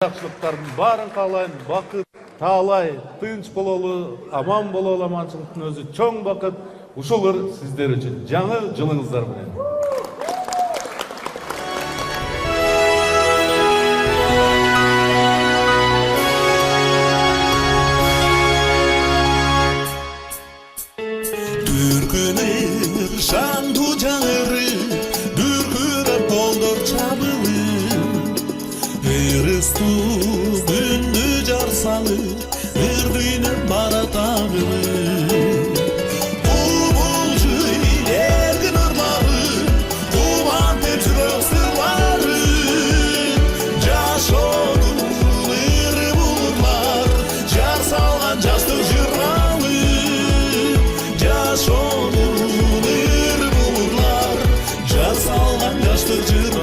Жақсылықтардың барын қалайын, бақыт, талай, тынч бололу, аман бололу, аманчылықтың өзі чоң бақыт, ушулар сіздер үшін жаңы жылыңыздар менен. Дүркүнөр шаңду жаңыры, дүркүнөп болдор чабылы. Ырыстуу күндү жарсалы, ырдыйнып баратагылы. Кубулчуй эркин ырлары, кубантып жүрөк сырлары. Жашоодун ыры булурлар, жар салган жаштык жыралы. Жашоодун ыры булурлар, жар салган жаштык жыралы.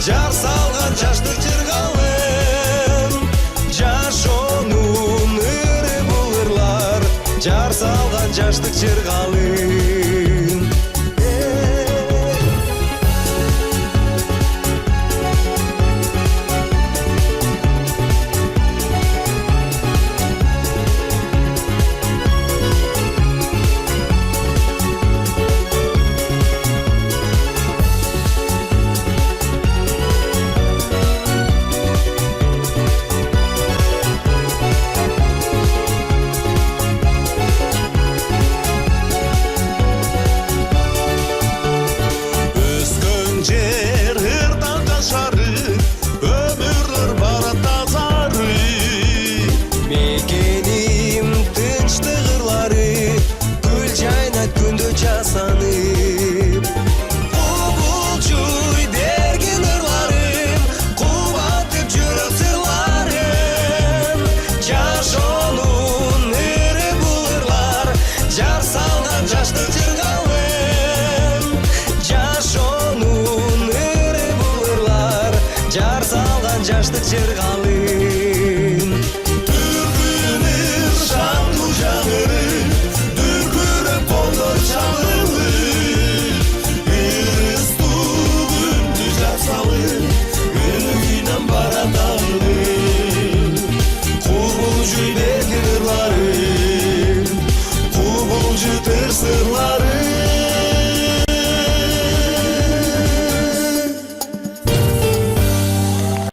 Жар салган жаштык жыргалым, жашоонун ыры булырлар, жар салган жаштык жыргалым. Жар салган жаштык жыргалым. Дүркүнөр шаңду жаңыры, дүркүрөп болдор чабылы. Ырыстуу күндү жарсалы, өлүгүнөн баратагылы. Кубулчуй берген ырларым, кубулчу тыр сырларым.